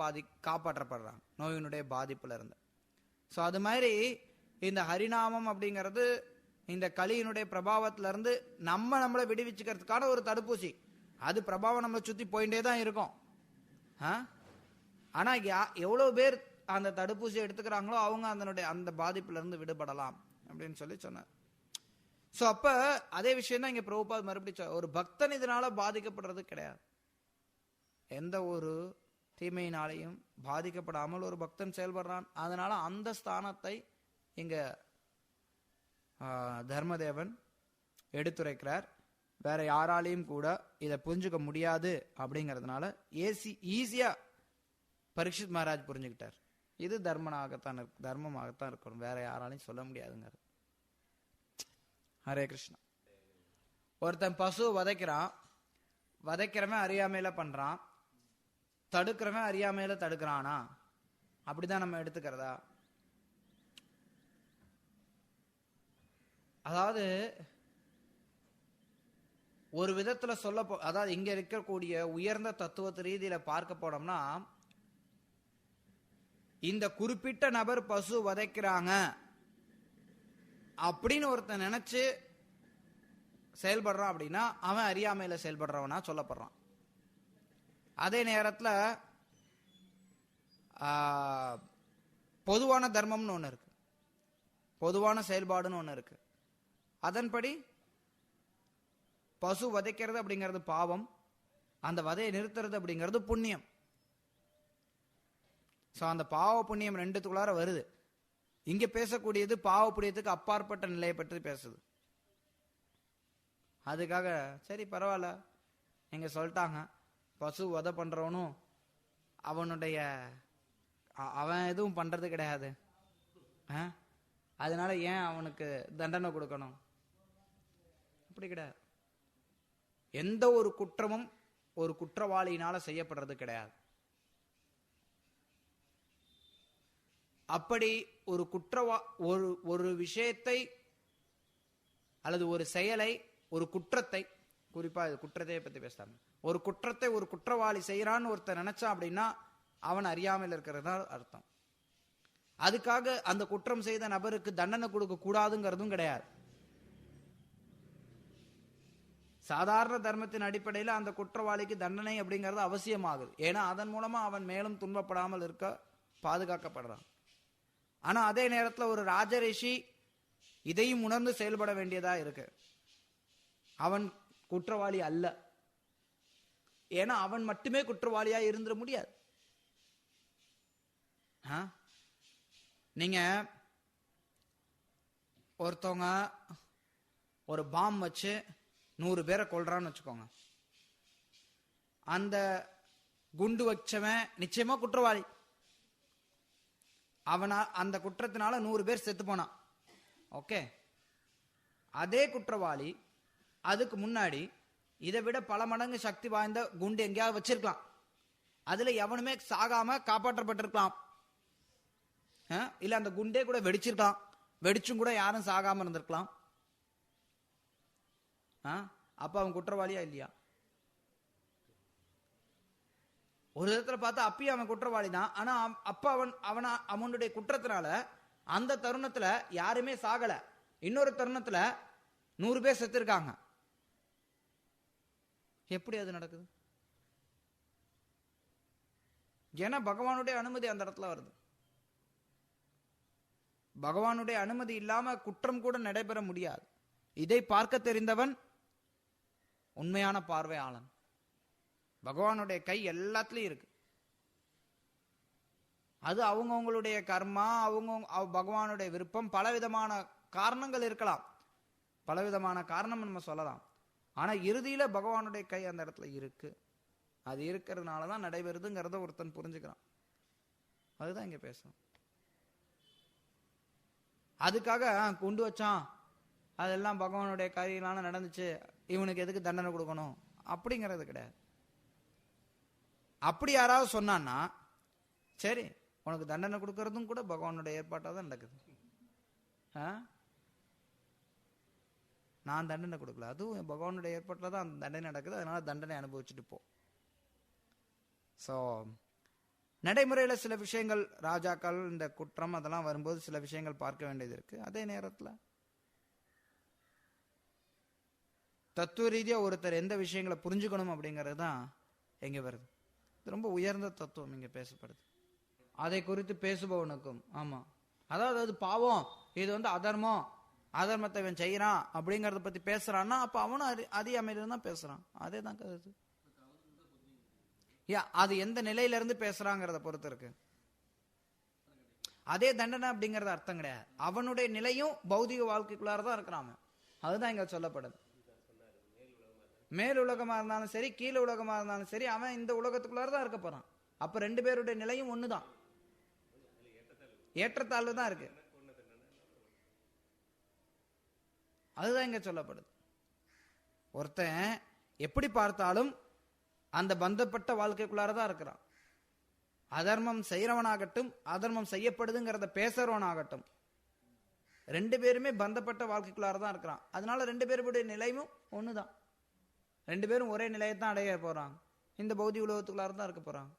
காப்பாற்றப்படுறாங்க, நோயினுடைய பாதிப்புல இருந்து. ஸோ அது மாதிரி இந்த ஹரிநாமம் அப்படிங்கிறது இந்த கலியினுடைய பிரபாவத்துல இருந்து நம்மளை விடுவிச்சுக்கிறதுக்கான ஒரு தடுப்பூசி. அது பிரபாவம் நம்மளை சுத்தி போயிட்டே தான் இருக்கும். ஆனா எவ்வளவு பேர் அந்த தடுப்பூசி எடுத்துக்கிறாங்களோ அவங்க அந்த பாதிப்புல இருந்து விடுபடலாம் அப்படின்னு சொல்லி சொன்னார். ஸோ அப்ப அதே விஷயம் தான் இங்க பிரபுபாத் மறுபடியும், ஒரு பக்தன் இதனால பாதிக்கப்படுறது கிடையாது. எந்த ஒரு தீமையினாலையும் பாதிக்கப்படாமல் ஒரு பக்தன் செயல்படுறான். அதனால அந்த ஸ்தானத்தை இங்க தர்மதேவன் எடுத்துரைக்கிறார். வேற யாராலையும் கூட இதை புரிஞ்சுக்க முடியாது அப்படிங்கிறதுனால ஈஸியா பரீட்சித் மகாராஜ் புரிஞ்சுக்கிட்டார். இது தர்மமாகத்தான் இருக்கணும், வேற யாராலையும் சொல்ல முடியாதுங்கிறது. ஹரே கிருஷ்ணா. ஒருத்தன் பசு வதைக்கிறவன் அறியாமையில பண்றான், தடுக்கிறவன் அறியாமையில தடுக்கிறானா? அப்படிதான் நம்ம எடுத்துக்கிறதா? அதாவது ஒரு விதத்துல அதாவது இங்க இருக்கக்கூடிய உயர்ந்த தத்துவத்து ரீதியில பார்க்க போனோம்னா, இந்த குறிப்பிட்ட நபர் பசு வதைக்கிறாங்க அப்படின்னு ஒருத்தன் நினைச்சு செயல்படுறான் அப்படின்னா அவன் அறியாமையில செயல்படுறவனா சொல்லப்படுறான். அதே நேரத்தில் பொதுவான தர்மம்னு ஒன்று இருக்கு, பொதுவான செயல்பாடுன்னு ஒன்று இருக்கு. அதன்படி பசு வதைக்கிறது அப்படிங்கிறது பாவம், அந்த வதையை நிறுத்துறது அப்படிங்கிறது புண்ணியம். ஸோ அந்த பாவ புண்ணியம் ரெண்டுத்துக்குள்ளார வருது. இங்க பேசக்கூடியது பாவ புண்ணியத்துக்கு அப்பாற்பட்ட நிலையை பற்றி பேசுது. அதுக்காக சரி பரவாயில்ல நீங்க சொல்லிட்டாங்க, பசு வதை பண்றவனும் அவன் எதுவும் பண்றது கிடையாது, அதனால ஏன் அவனுக்கு தண்டனை கொடுக்கணும்? அப்படி கிடையாது. எந்த ஒரு குற்றமும் ஒரு குற்றவாளியினால செய்யப்படுறது கிடையாது. அப்படி ஒரு ஒரு விஷயத்தை அல்லது ஒரு செயலை, ஒரு குற்றத்தை, குறிப்பா குற்றத்தை பத்தி பேசுறாங்க, ஒரு குற்றத்தை ஒரு குற்றவாளி செய்யறான்னு ஒருத்தர் நினைச்சான் அப்படின்னா அவன் அறியாமல் இருக்கிறதா அர்த்தம். அதுக்காக அந்த குற்றம் செய்த நபருக்கு தண்டனை கொடுக்க கூடாதுங்கிறதும் கிடையாது. சாதாரண தர்மத்தின் அடிப்படையில் அந்த குற்றவாளிக்கு தண்டனை அப்படிங்கிறது அவசியமாகுது. ஏன்னா அதன் மூலமா அவன் மேலும் துன்பப்படாமல் இருக்க பாதுகாக்கப்படுறான். ஆனா அதே நேரத்தில் ஒரு ராஜரிஷி இதையும் உணர்ந்து செயல்பட வேண்டியதா இருக்கு. அவன் குற்றவாளி அல்ல, ஏன்னா அவன் மட்டுமே குற்றவாளியா இருந்துட முடியாது. நீங்க ஒருத்தவங்க ஒரு பாம் வச்சு 100 பேரை கொல்றான்னு வச்சுக்கோங்க, அந்த குண்டு வச்சவன் நிச்சயமா குற்றவாளி. அவனா அந்த குற்றத்தினால 100 பேர் செத்து போனான். ஓகே, அதே குற்றவாளி அதுக்கு முன்னாடி இதை விட பல மடங்கு சக்தி வாய்ந்த குண்டு எங்கேயாவது வச்சிருக்கலாம், அதுல எவனுமே சாகாம காப்பாற்றப்பட்டிருக்கலாம். இல்ல அந்த குண்டே கூட வெடிச்சிருக்கலாம், வெடிச்சும் கூட யாரும் சாகாம இருந்திருக்கலாம். அப்ப அவன் குற்றவாளியா இல்லையா? ஒரு விதத்துல பார்த்தா அப்பயும் அவன் குற்றவாளி தான். ஆனா அப்ப அவனுடைய குற்றத்தினால அந்த தருணத்துல யாருமே சாகல, இன்னொரு தருணத்துல 100 பேர் செத்துருக்காங்க. எப்படி அது நடக்குது? ஏன்னா பகவானுடைய அனுமதி அந்த இடத்துல வருது. பகவானுடைய அனுமதி இல்லாம குற்றம் கூட நடைபெற முடியாது. இதை பார்க்க தெரிந்தவன் உண்மையான பார்வையாளன். பகவானுடைய கை எல்லாத்துலயும் இருக்கு. அது அவங்கவுங்களுடைய கர்மா, அவங்க பகவானுடைய விருப்பம், பலவிதமான காரணங்கள் இருக்கலாம், பலவிதமான காரணம் நம்ம சொல்லலாம். ஆனா இறுதியில பகவானுடைய கை அந்த இடத்துல இருக்கு. அது இருக்கிறதுனாலதான் நடைபெறுதுங்கிறத ஒருத்தன் புரிஞ்சுக்கிறான். அதுதான் இங்க பேசணும். அதுக்காக கொண்டு வச்சான், அதெல்லாம் பகவானுடைய காரியங்களால நடந்துச்சு, இவனுக்கு எதுக்கு தண்டனை கொடுக்கணும் அப்படிங்கிறது கிடையாது. அப்படி யாராவது சொன்னான்னா சரி, உனக்கு தண்டனை கொடுக்கறதும் கூட பகவானுடைய ஏற்பாட்டாக தான் நடக்குது. நான் தண்டனை கொடுக்கல, அதுவும் பகவானுடைய ஏற்பாட்டில் தான் அந்த தண்டனை நடக்குது. அதனால தண்டனை அனுபவிச்சுட்டு போ. ஸோ நடைமுறையில சில விஷயங்கள், ராஜாக்கள், இந்த குற்றம் அதெல்லாம் வரும்போது சில விஷயங்கள் பார்க்க வேண்டியது இருக்கு. அதே நேரத்தில் தத்துவ ரீதியா ஒருத்தர் எந்த விஷயங்களை புரிஞ்சுக்கணும் அப்படிங்கிறது தான் எங்க வருது. இது ரொம்ப உயர்ந்த தத்துவம் இங்க பேசப்படுது. அதை குறித்து பேசுபவனுக்கும், ஆமா, அதாவது அது பாவம், இது அதர்மம், அதர்மத்தை இவன் செய்யறான் அப்படிங்கறத பத்தி பேசுறான்னா அப்ப அவனும் அறியாமையில தான் பேசுறான். அதே தான் கருத்து. அது எந்த நிலையில இருந்து பேசுறாங்கிறத பொறுத்து இருக்கு. அதே தண்டனை அப்படிங்கறது அர்த்தம் கிடையாது. அவனுடைய நிலையும் பௌதிக வாழ்க்கைக்குள்ளாரதான் இருக்கிறான். அதுதான் இங்க சொல்லப்படுது. மேல் உலகமா இருந்தாலும் சரி, கீழே உலகமா இருந்தாலும் சரி, அவன் இந்த உலகத்துக்குள்ளாரதான் இருக்க போறான். அப்ப ரெண்டு பேருடைய நிலையும் ஒண்ணுதான், ஏற்றத்தாழ்வு தான் இருக்கு. அதுதான் இங்க சொல்லப்படுது. ஒருத்தன் எப்படி பார்த்தாலும் அந்த பந்தப்பட்ட வாழ்க்கைக்குள்ளாரதான் இருக்கிறான். அதர்மம் செய்யறவனாகட்டும், அதர்மம் செய்யப்படுதுங்கிறத பேசுறவனாகட்டும், ரெண்டு பேருமே பந்தப்பட்ட வாழ்க்கைக்குள்ளாரதான் இருக்கிறான். அதனால ரெண்டு பேருடைய நிலையும் ஒண்ணுதான். ரெண்டு பேரும் ஒரே நிலையத்தான் அடைய போறாங்க. இந்த பௌதிக உலகத்துக்குள்ளாரதான் இருக்க போறாங்க.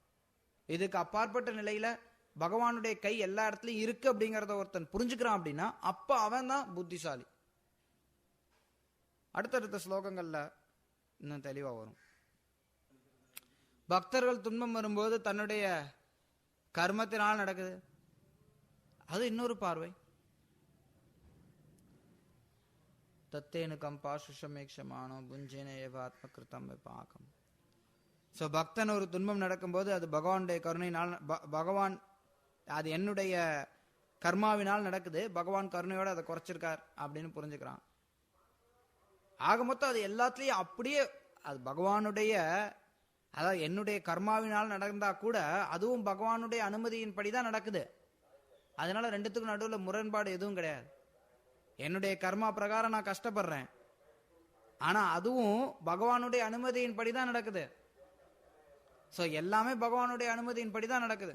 இதுக்கு அப்பாற்பட்ட நிலையில பகவானுடைய கை எல்லா இடத்துலயும் இருக்கு அப்படிங்கறத ஒருத்தன் புரிஞ்சுக்கிறான் அப்படின்னா அப்ப அவன் தான் புத்திசாலி. அடுத்தடுத்த ஸ்லோகங்கள்ல இன்னும் தெளிவா வரும். பக்தர்கள் துன்பம் வரும்போது தன்னுடைய கர்மத்தினால் நடக்குது, அது இன்னொரு பார்வை. தத்தேனு கம்பா சுஷமேக்ஷமானோ புஞ்சேன ஏவாத்ம கிருத்தம் பாகம். ஸோ பக்தன் ஒரு துன்பம் நடக்கும்போது அது பகவானுடைய கருணையினால், பகவான் அது என்னுடைய கர்மாவினால் நடக்குது, பகவான் கருணையோட அதை குறைச்சிருக்கார் அப்படின்னு புரிஞ்சுக்கிறான். ஆக மொத்தம் அது எல்லாத்துலயும் அப்படியே அது பகவானுடைய, அதாவது என்னுடைய கர்மாவினால் நடந்தா கூட அதுவும் பகவானுடைய அனுமதியின் படிதான் நடக்குது. அதனால ரெண்டுத்துக்கும் நடுவில் முரண்பாடு எதுவும் கிடையாது. என்னுடைய கர்மா பிரகாரம் நான் கஷ்டப்படுறேன், ஆனா அதுவும் பகவானுடைய அனுமதியின் படிதான் நடக்குது. சோ எல்லாமே பகவானுடைய அனுமதியின் படிதான் நடக்குது.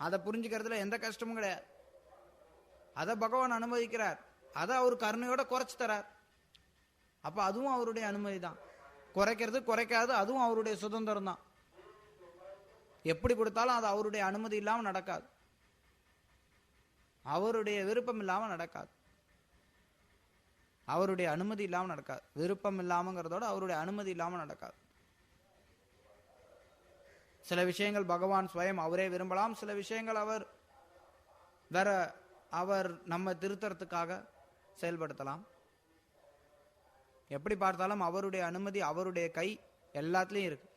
அதை புரிஞ்சுக்கிறதுல எந்த கஷ்டமும் கிடையாது. அதை பகவான் அனுமதிக்கிறார், அதை அவர் கருணையோட குறைச்சு தரார். அப்ப அதுவும் அவருடைய அனுமதி தான். குறைக்கிறது குறைக்காது அதுவும் அவருடைய சுதந்திரம் தான். எப்படி கொடுத்தாலும் அது அவருடைய அனுமதி இல்லாம நடக்காது, அவருடைய விருப்பம் இல்லாம நடக்காது. அவருடைய அனுமதி இல்லாம நடக்காது. விருப்பம் இல்லாமங்கிறதோட அவருடைய அனுமதி இல்லாம நடக்காது. சில விஷயங்கள் பகவான் ஸ்வயம் அவரே விரும்பலாம், சில விஷயங்கள் அவர் வேற அவர் நம்ம திருத்தறதுக்காக செயல்படுத்தலாம். எப்படி பார்த்தாலும் அவருடைய அனுமதி, அவருடைய கை எல்லாத்துலயும் இருக்கு.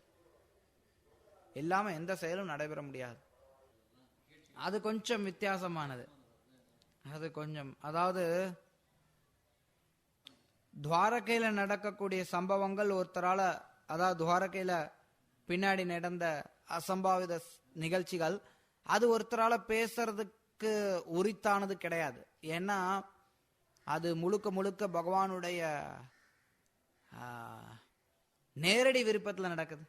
இல்லாம எந்த செயலும் நடைபெற முடியாது. அது கொஞ்சம் வித்தியாசமானது. அது கொஞ்சம், அதாவது துவாரகையில நடக்கக்கூடிய சம்பவங்கள் ஒருத்தரால, அதாவது துவாரகையில பின்னாடி நடந்த அசம்பாவித நிகழ்ச்சிகள், அது ஒருத்தரால பேசுறதுக்கு உரித்தானது கிடையாது. ஏன்னா அது முழுக்க முழுக்க பகவானுடைய நேரடி விருப்பத்துல நடக்குது.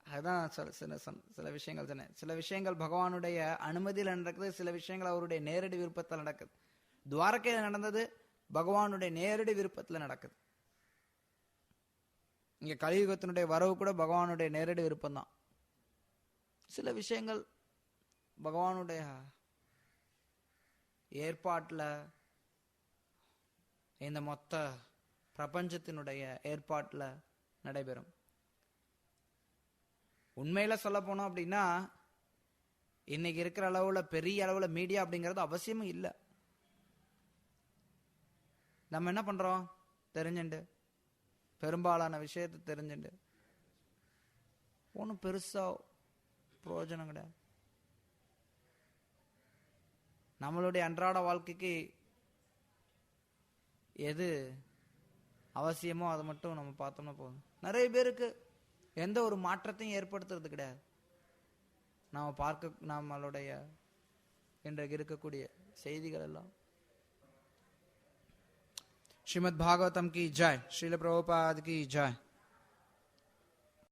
அதுதான் சில விஷயங்கள் சொன்னேன். சில விஷயங்கள் பகவானுடைய அனுமதியில நடக்குது, சில விஷயங்கள் அவருடைய நேரடி விருப்பத்தில் நடக்குது. துவாரகையில நடந்தது பகவானுடைய நேரடி விருப்பத்துல நடக்குது. இங்க கலியுகத்தினுடைய வரவு கூட பகவானுடைய நேரடி விருப்பம் தான். சில விஷயங்கள் பகவானுடைய ஏற்பாட்டுல, இந்த மொத்த பிரபஞ்சத்தினுடைய ஏற்பாட்டுல நடைபெறும். உண்மையில சொல்ல போனோம் அப்படின்னா இன்னைக்கு இருக்கிற அளவுல பெரிய அளவுல மீடியா அப்படிங்கிறது அவசியமும் இல்லை. நம்ம என்ன பண்றோம்? தெரிஞ்சுண்டு பெரும்பாலான விஷயத்தை தெரிஞ்சுண்டு ஒன்றும் பெருசா பிரயோஜனம் கிடையாது. நம்மளுடைய அன்றாட வாழ்க்கைக்கு எது அவசியமோ அதை மட்டும் நம்ம பார்த்தோம்னா போதும். நிறைய பேருக்கு எந்த ஒரு மாற்றத்தையும் ஏற்படுத்துறது கிடையாது. நம்மளுடைய இன்றைக்கு இருக்கக்கூடிய செய்திகள் எல்லாம். श्रीमद् भागवतम की जय, श्रील प्रभुपाद की जय.